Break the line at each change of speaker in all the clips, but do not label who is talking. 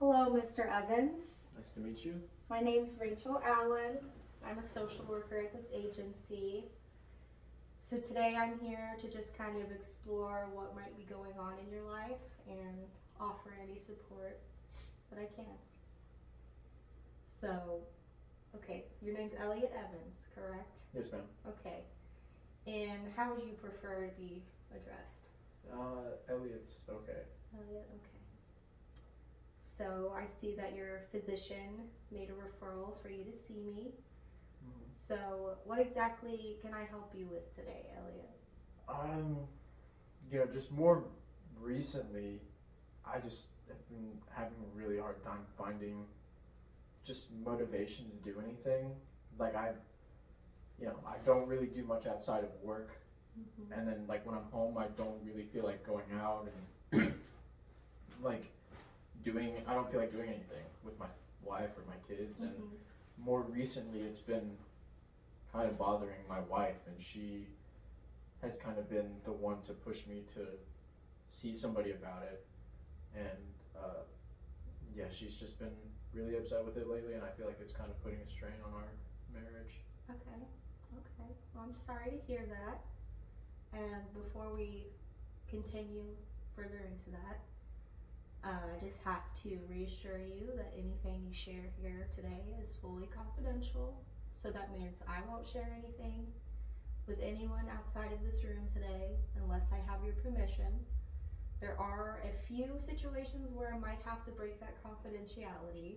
Hello, Mr. Evans.
Nice to meet you.
My name's Rachel Allen. I'm a social worker at this agency. So today I'm here to just kind of explore what might be going on in your life and offer any support that I can. So, okay, your name's Elliot Evans, correct?
Yes, ma'am.
Okay. And how would you prefer to be addressed?
Elliot's okay.
Elliot, okay. So I see that your physician made a referral for you to see me. So what exactly can I help you with today, Elliot?
Just more recently, I just have been having a really hard time finding just motivation to do anything. Like I don't really do much outside of work, and then like when I'm home, I don't really feel like going out and like I don't feel like doing anything with my wife or my kids. And more recently, it's been kind of bothering my wife, and she has kind of been the one to push me to see somebody about it. And she's just been really upset with it lately, and I feel like it's kind of putting a strain on our marriage.
Okay. Well, I'm sorry to hear that. And before we continue further into that, I just have to reassure you that anything you share here today is fully confidential. So that means I won't share anything with anyone outside of this room today unless I have your permission. There are a few situations where I might have to break that confidentiality,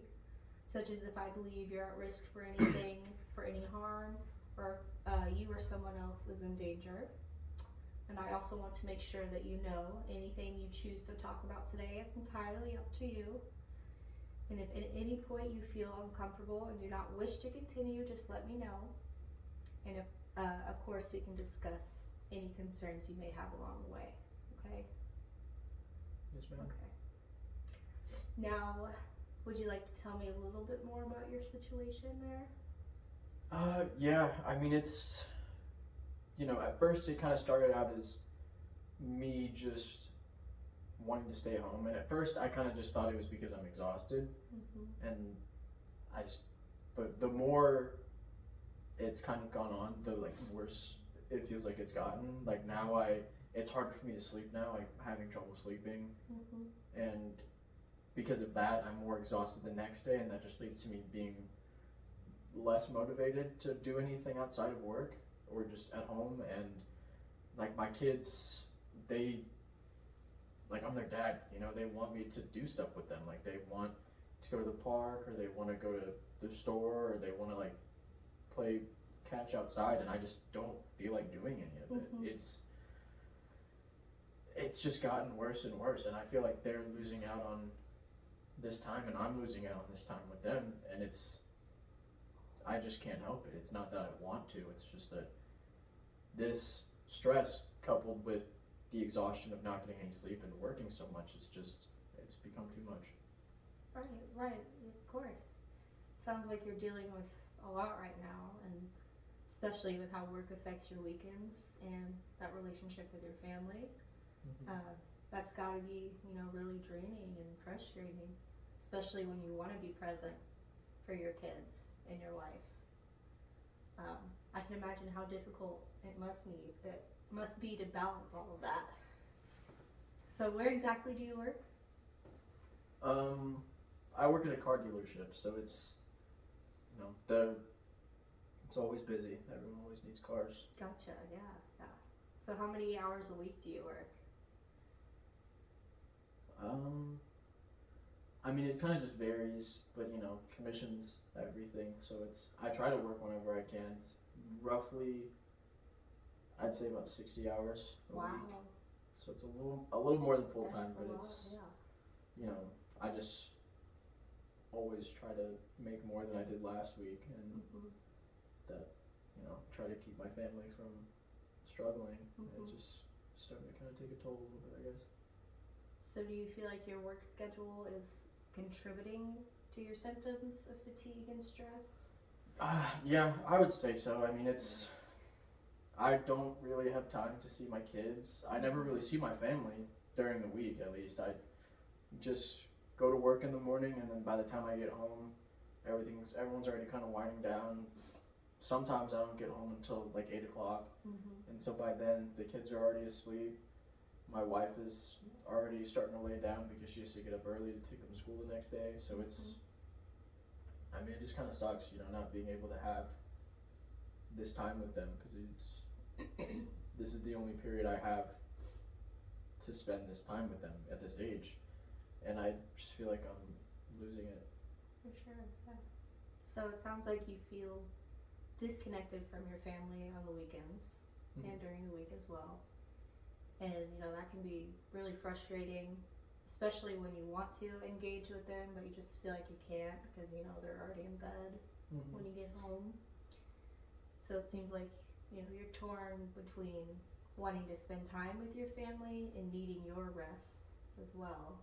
such as if I believe you're at risk for anything, for any harm, or you or someone else is in danger. And I also want to make sure that you know anything you choose to talk about today is entirely up to you. And if at any point you feel uncomfortable and do not wish to continue, just let me know. And if, of course, we can discuss any concerns you may have along the way. Okay?
Yes, ma'am.
Okay. Now, would you like to tell me a little bit more about your situation there?
I mean, it's, at first it kind of started out as me just wanting to stay home. And at first I kind of just thought it was because I'm exhausted. And but the more it's kind of gone on, the worse it feels like it's gotten. Like now it's harder for me to sleep now. I'm having trouble sleeping. And because of that, I'm more exhausted the next day, and that just leads to me being less motivated to do anything outside of work or just at home. And like my kids, I'm their dad, they want me to do stuff with them. Like they want to go to the park, or they want to go to the store, or they want to play catch outside, and I just don't feel like doing any of it. It's just gotten worse and worse, and I feel like they're losing out on this time, and I'm losing out on this time with them, and I just can't help it. It's not that I want to, it's just that this stress coupled with the exhaustion of not getting any sleep and working so much, it's become too much.
Right, of course. Sounds like you're dealing with a lot right now, and especially with how work affects your weekends and that relationship with your family. That's got to be, really draining and frustrating, especially when you want to be present for your kids in your life. I can imagine how difficult it must be to balance all of that. So where exactly do you work?
I work at a car dealership, so it's it's always busy. Everyone always needs cars.
Gotcha. Yeah. So how many hours a week do you work?
I mean, it kind of just varies, but commissions everything. So I try to work whenever I can. It's roughly, I'd say about 60 hours a week. So it's a little more than full time, but it's I just always try to make more than I did last week, and that try to keep my family from struggling. It just starting to kind of take a toll a little bit, I guess.
So do you feel like your work schedule is contributing to your symptoms of fatigue and stress?
Yeah, I would say so. I mean, I don't really have time to see my kids. I never really see my family during the week, at least. I just go to work in the morning, and then by the time I get home, everyone's already kind of winding down. Sometimes I don't get home until like 8 o'clock, and so by then the kids are already asleep. My wife is already starting to lay down because she has to get up early to take them to school the next day. So it's, I mean, it just kind of sucks, you know, not being able to have this time with them, because this is the only period I have to spend this time with them at this age, and I just feel like I'm losing it.
For sure, yeah. So it sounds like you feel disconnected from your family on the weekends and during the week as well. And you know, that can be really frustrating, especially when you want to engage with them, but you just feel like you can't because you know they're already in bed when you get home. So it seems like, you know, you're torn between wanting to spend time with your family and needing your rest as well.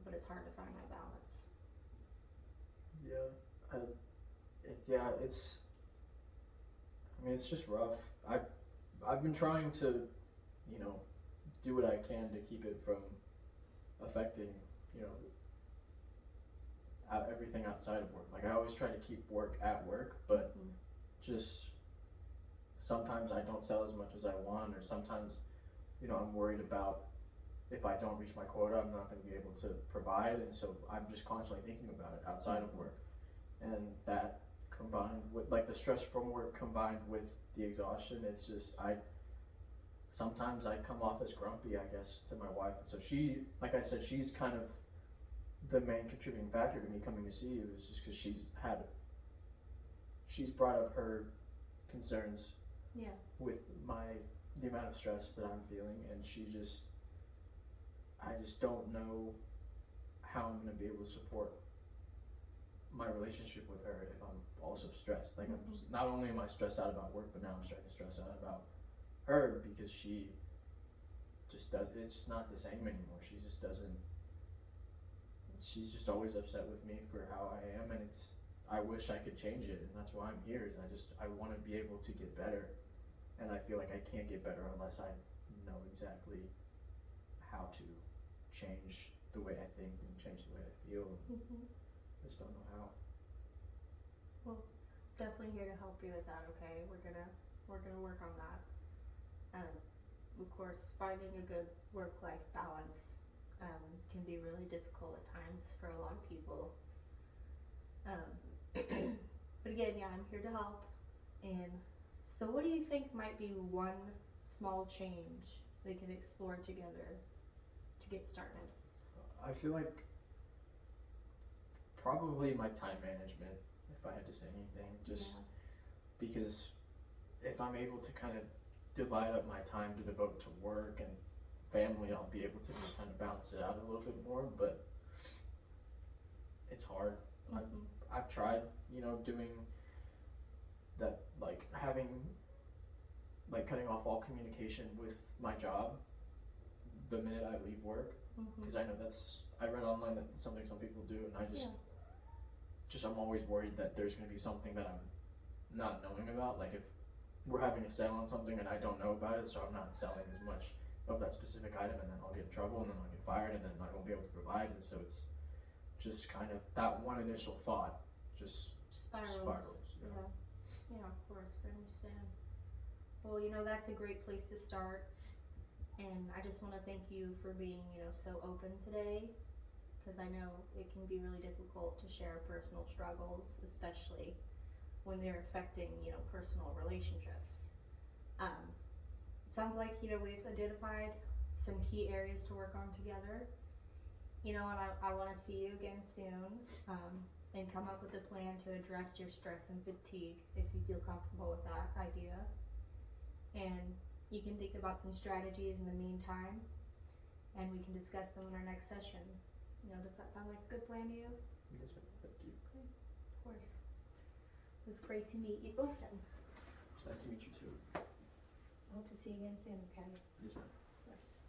But it's hard to find that balance.
It's just rough. I've been trying to, you know, do what I can to keep it from affecting, you know, everything outside of work. Like I always try to keep work at work, but just sometimes I don't sell as much as I want, or sometimes, you know, I'm worried about if I don't reach my quota, I'm not going to be able to provide, and so I'm just constantly thinking about it outside of work, and that combined with like the stress from work combined with the exhaustion, it's just sometimes I come off as grumpy, I guess, to my wife, and so she, like I said, she's kind of the main contributing factor to me coming to see you, is just because she's brought up her concerns with the amount of stress that I'm feeling, and I just don't know how I'm gonna be able to support my relationship with her if I'm also stressed. Like I'm just, not only am I stressed out about work, but now I'm starting to stress out about her because she just it's just not the same anymore. She's just always upset with me for how I am, and I wish I could change it, and that's why I'm here. Is I want to be able to get better, and I feel like I can't get better unless I know exactly how to change the way I think and change the way I feel. I just don't know how.
Well, definitely here to help you with that. Okay, we're gonna work on that. Of course, finding a good work-life balance can be really difficult at times for a lot of people. But again, yeah, I'm here to help. And so what do you think might be one small change they can explore together to get started?
I feel like probably my time management, if I had to say anything, just because if I'm able to kind of divide up my time to devote to work and family, I'll be able to just kind of balance it out a little bit more, but it's hard. I've tried, you know, doing that, like cutting off all communication with my job the minute I leave work, because I know I read online that something some people do, and I I'm always worried that there's going to be something that I'm not knowing about, like if we're having a sale on something and I don't know about it, so I'm not selling as much of that specific item, and then I'll get in trouble, and then I'll get fired, and then I won't be able to provide, and so it's just kind of that one initial thought just spirals.
Yeah, of course, I understand. Well, you know, that's a great place to start, and I just want to thank you for being, you know, so open today, because I know it can be really difficult to share personal struggles, especially when they're affecting, you know, personal relationships. It sounds like, you know, we've identified some key areas to work on together, you know, and I want to see you again soon, and come up with a plan to address your stress and fatigue if you feel comfortable with that idea. And you can think about some strategies in the meantime, and we can discuss them in our next session. You know, does that sound like a good plan to you?
Yes, ma'am. Thank you.
Okay, of course. It was great to meet you both then.
It's nice to meet you too.
I hope to see you again soon, okay?
Yes, ma'am.
Of course.